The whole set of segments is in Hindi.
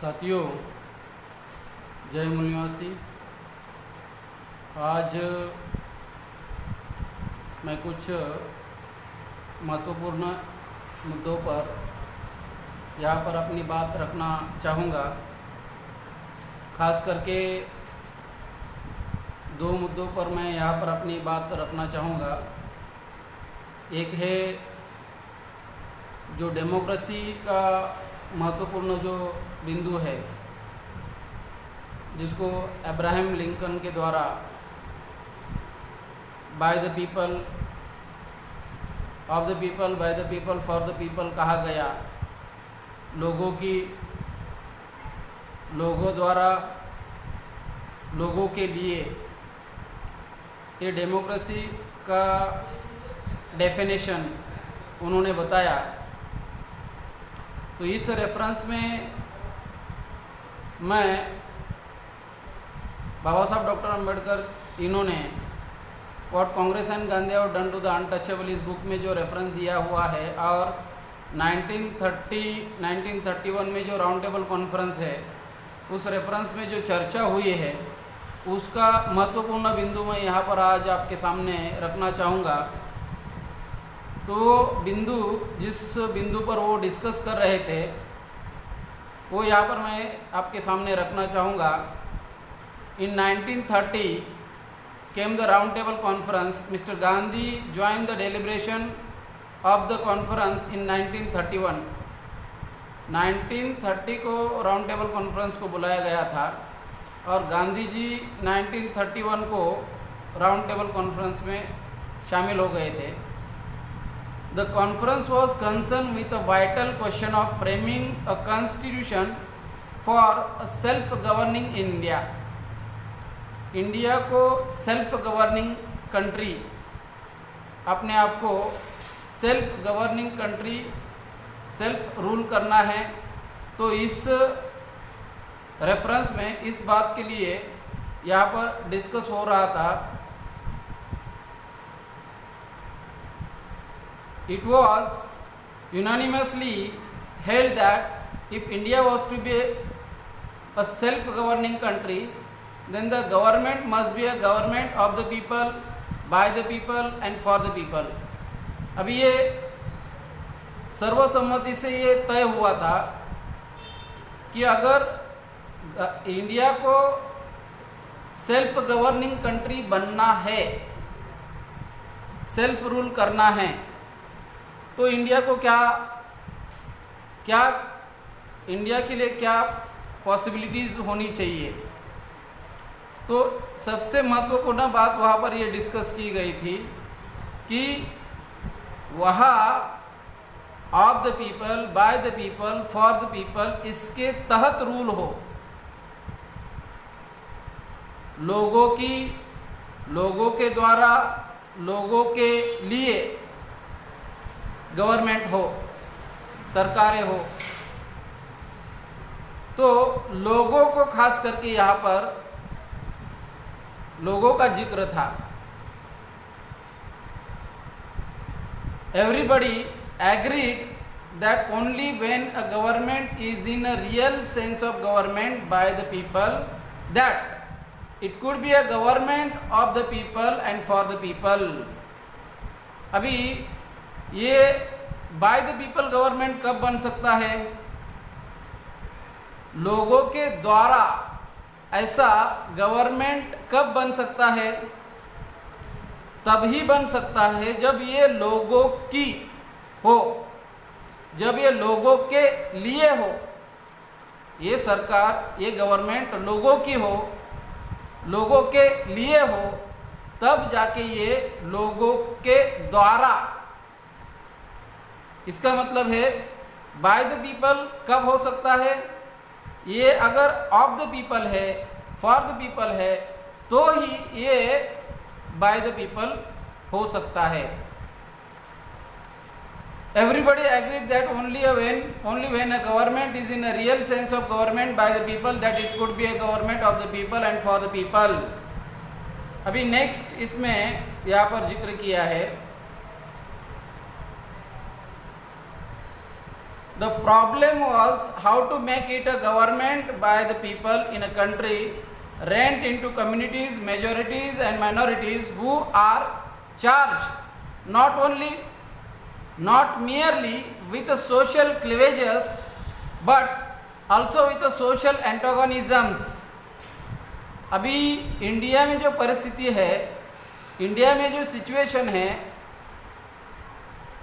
साथियों, जय मूलनिवासी। आज मैं कुछ महत्वपूर्ण मुद्दों पर यहाँ पर अपनी बात रखना चाहूँगा। खास करके दो मुद्दों पर मैं यहाँ पर अपनी बात रखना चाहूँगा। एक है जो डेमोक्रेसी का महत्वपूर्ण जो बिंदु है, जिसको अब्राहम लिंकन के द्वारा bye the people, of the people, bye the people, for the people कहा गया। लोगों द्वारा, लोगों के लिए, ये डेमोक्रेसी का डेफिनेशन उन्होंने बताया। तो इस रेफरेंस में मैं बाबा साहब डॉक्टर अम्बेडकर इन्होंने what Congress and Gandhi have done to the untouchable इस बुक में जो रेफरेंस दिया हुआ है, और 1931 में जो राउंड टेबल कॉन्फ्रेंस है, उस रेफरेंस में जो चर्चा हुई है, उसका महत्वपूर्ण बिंदु मैं यहाँ पर आज आपके सामने रखना चाहूँगा। तो बिंदु, जिस बिंदु पर वो डिस्कस कर रहे थे, वो यहाँ पर मैं आपके सामने रखना चाहूँगा। इन 1930 came the round table conference. Mr. Gandhi joined the deliberation of the conference in 1931. 1930 को राउंड टेबल कॉन्फ्रेंस को बुलाया गया था और गांधी जी 1931 को राउंड टेबल कॉन्फ्रेंस में शामिल हो गए थे। The conference was concerned with a vital question of framing a constitution for a self-governing India. India को सेल्फ गवर्निंग कंट्री, अपने आप को self governing country, self rule करना है। तो इस रेफरेंस में इस बात के लिए यहाँ पर डिस्कस हो रहा था। It was unanimously held that if India was to be a self-governing country, then the government must be a government of the people, by the people and for the people. अभी ये सर्वसम्मति से ये तय हुआ था कि अगर इंडिया को सेल्फ गवर्निंग कंट्री बनना है, सेल्फ रूल करना है, तो इंडिया को इंडिया के लिए क्या पॉसिबिलिटीज़ होनी चाहिए। तो सबसे महत्वपूर्ण बात वहाँ पर ये डिस्कस की गई थी कि वहाँ of the people, bye the people, for the people, इसके तहत रूल हो। लोगों के द्वारा, लोगों के लिए गवर्नमेंट हो, सरकारें हो। तो लोगों को खास करके यहाँ पर लोगों का जिक्र था। Everybody agreed that only when a government is in a real sense of government by the people, that it could be a government of the people and for the people. अभी ये बाय द पीपल गवर्नमेंट कब बन सकता है? लोगों के द्वारा ऐसा गवर्नमेंट कब बन सकता है? तभी बन सकता है जब ये लोगों की हो, जब ये लोगों के लिए हो। ये सरकार, ये गवर्नमेंट लोगों की हो, लोगों के लिए हो, तब जाके ये लोगों के द्वारा। इसका मतलब है बाय द पीपल कब हो सकता है? ये अगर ऑफ द पीपल है, फॉर द पीपल है, तो ही ये बाय द पीपल हो सकता है। Everybody agreed that only when a government is in a real sense of government by the people, that it could be a government of the people and for the people. अभी नेक्स्ट इसमें यहाँ पर जिक्र किया है The problem was how to make it a government by the people in a country rent into communities, majorities and minorities who are charged not merely with the social cleavages but also with the social antagonisms. अभी इंडिया में जो परिस्थिति है, इंडिया में जो सिचुएशन है,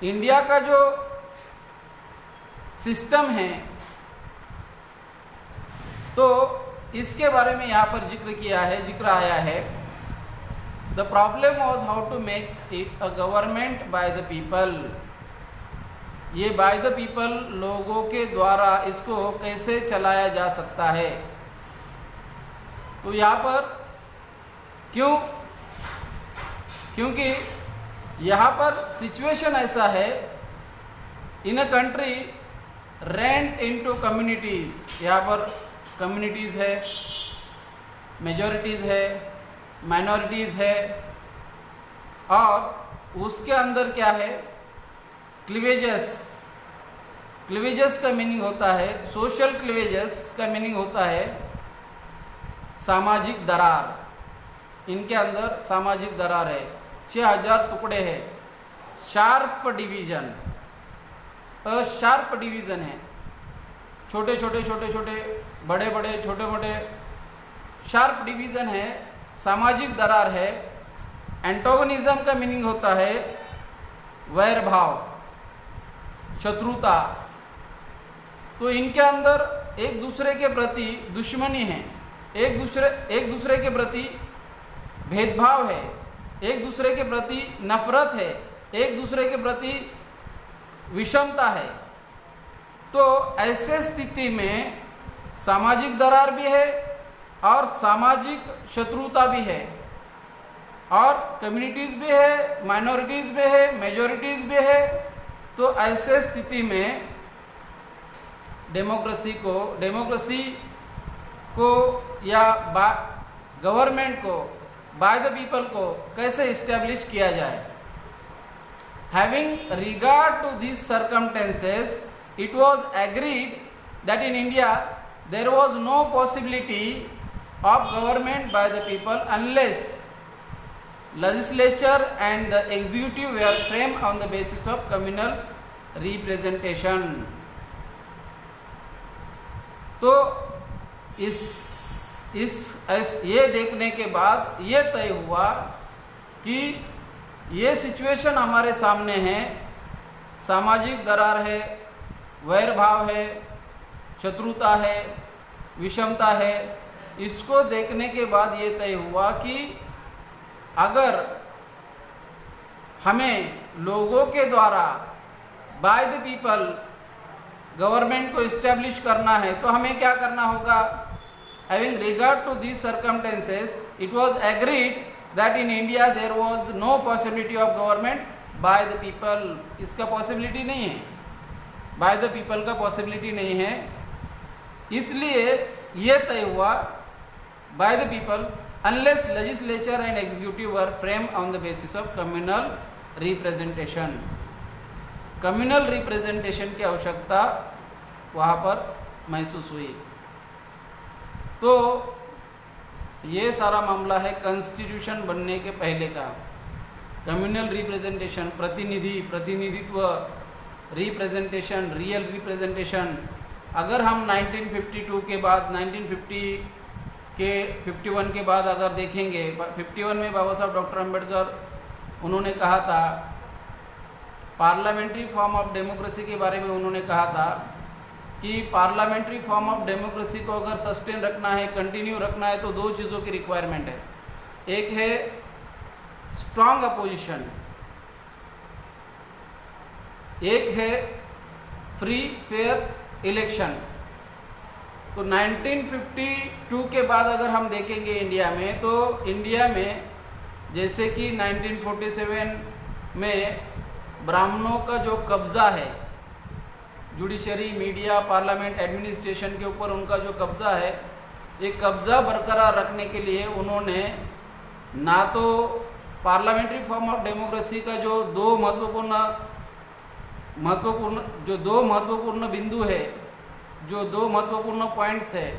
इंडिया का जो सिस्टम है, तो इसके बारे में यहाँ पर जिक्र आया है. The problem was how to make it a government by the people. ये बाय द पीपल, लोगों के द्वारा इसको कैसे चलाया जा सकता है. तो यहाँ पर क्योंकि यहाँ पर सिचुएशन ऐसा है, in a country rent into communities. यहाँ पर कम्युनिटीज़ है, मेजॉरिटीज़ है, माइनॉरिटीज़ है, और उसके अंदर क्या है, क्लीवेजेस का मीनिंग होता है, सोशल क्लीवेजेस का मीनिंग होता है सामाजिक दरार. इनके अंदर सामाजिक दरार है, 6000 टुकड़े हैं. शार्प डिवीज़न है, छोटे छोटे, बड़े बड़े, छोटे मोटे, शार्प डिवीज़न है, सामाजिक दरार है. एंटोगोनिज्म का मीनिंग होता है वैर भाव, शत्रुता. तो इनके अंदर एक दूसरे के प्रति दुश्मनी है, एक दूसरे के प्रति भेदभाव है, एक दूसरे के प्रति नफरत है, एक दूसरे के प्रति विषमता है. तो ऐसे स्थिति में सामाजिक दरार भी है और सामाजिक शत्रुता भी है, और कम्युनिटीज़ भी है, माइनॉरिटीज़ भी है, मेजॉरिटीज़ भी है. तो ऐसे स्थिति में डेमोक्रेसी को या गवर्नमेंट को, बाय द पीपल को कैसे इस्टेब्लिश किया जाए. Having regard to these circumstances, it was agreed that in India there was no possibility of government by the people unless legislature and the executive were framed on the basis of communal representation. तो ये देखने के बाद ये तय हुआ कि ये सिचुएशन हमारे सामने है, सामाजिक दरार है, वैर भाव है, शत्रुता है, विषमता है. इसको देखने के बाद ये तय हुआ कि अगर हमें लोगों के द्वारा बाय द पीपल गवर्नमेंट को इस्टेब्लिश करना है तो हमें क्या करना होगा. Having regard to these circumstances, it was agreed that in India there was no possibility of government by the people. इसका पॉसिबिलिटी नहीं है, by the people का पॉसिबिलिटी नहीं है. इसलिए ये तय हुआ by the people unless legislature and executive were framed on the basis of communal representation. Communal representation की आवश्यकता वहाँ पर महसूस हुई. तो ये सारा मामला है कॉन्स्टिट्यूशन बनने के पहले का. कम्युनल रिप्रेजेंटेशन, प्रतिनिधित्व, रिप्रेजेंटेशन, रियल रिप्रेजेंटेशन. अगर हम 1952 के बाद 51 के बाद अगर देखेंगे, 51 में बाबा साहब डॉक्टर अम्बेडकर उन्होंने कहा था, पार्लियामेंट्री फॉर्म ऑफ डेमोक्रेसी के बारे में उन्होंने कहा था कि पार्लियामेंट्री फॉर्म ऑफ डेमोक्रेसी को अगर सस्टेन रखना है, कंटिन्यू रखना है, तो दो चीज़ों की रिक्वायरमेंट है. एक है स्ट्रॉन्ग अपोजिशन, एक है फ्री फेयर इलेक्शन. तो 1952 के बाद अगर हम देखेंगे इंडिया में, तो इंडिया में जैसे कि 1947 में ब्राह्मणों का जो कब्ज़ा है, जुडिशरी, मीडिया, पार्लियामेंट, एडमिनिस्ट्रेशन के ऊपर उनका जो कब्ज़ा है, ये कब्ज़ा बरकरार रखने के लिए उन्होंने ना तो पार्लियामेंट्री फॉर्म ऑफ डेमोक्रेसी का जो दो महत्वपूर्ण दो महत्वपूर्ण बिंदु है, जो दो महत्वपूर्ण पॉइंट्स है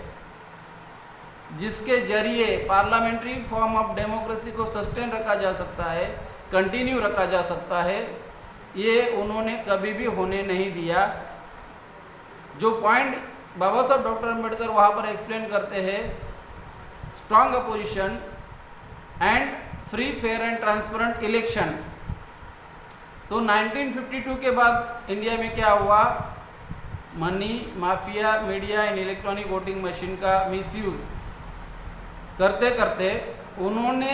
जिसके जरिए पार्लियामेंट्री फॉर्म ऑफ डेमोक्रेसी को सस्टेन रखा जा सकता है, कंटिन्यू रखा जा सकता है, ये उन्होंने कभी भी होने नहीं दिया। जो पॉइंट बाबा साहब डॉक्टर अम्बेडकर वहाँ पर एक्सप्लेन करते हैं, strong opposition and free fair and transparent election. तो 1952 के बाद इंडिया में क्या हुआ, money mafia, media and electronic voting machine का मिसयूज करते करते उन्होंने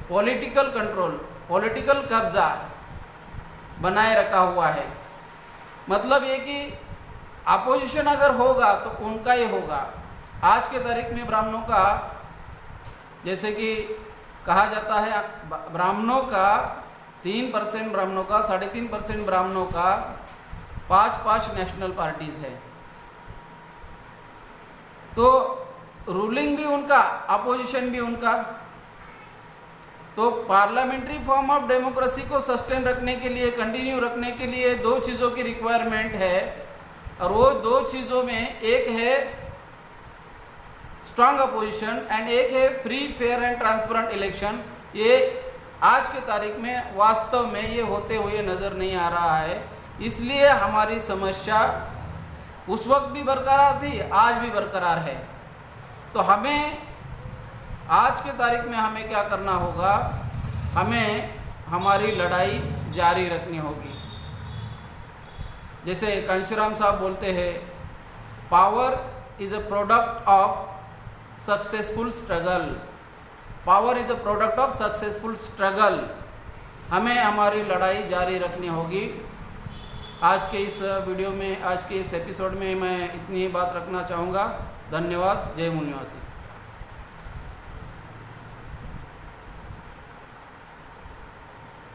पॉलिटिकल कंट्रोल, पॉलिटिकल कब्जा बनाए रखा हुआ है। मतलब ये कि अपोजिशन अगर होगा तो उनका ही होगा। आज के तारीख में ब्राह्मणों का, जैसे कि कहा जाता है, ब्राह्मणों का 3% ब्राह्मणों का 3.5% ब्राह्मणों का 5 नेशनल पार्टीज है। तो रूलिंग भी उनका, अपोजिशन भी उनका। तो पार्लियामेंट्री फॉर्म ऑफ डेमोक्रेसी को सस्टेन रखने के लिए, कंटिन्यू रखने के लिए दो चीज़ों की रिक्वायरमेंट है, और वो दो चीज़ों में एक है स्ट्रांग अपोजिशन एंड एक है free fair and transparent election. ये आज के तारीख में वास्तव में ये होते हुए नज़र नहीं आ रहा है। इसलिए हमारी समस्या उस वक्त भी बरकरार थी, आज भी बरकरार है। तो हमें आज के तारीख में हमें क्या करना होगा, हमें हमारी लड़ाई जारी रखनी होगी। जैसे कांशीराम साहब बोलते हैं, power is a product of successful struggle. Power is a product of successful struggle. हमें हमारी लड़ाई जारी रखनी होगी। आज के इस वीडियो में, आज के इस एपिसोड में मैं इतनी ही बात रखना चाहूँगा। धन्यवाद। जय मूल निवासी।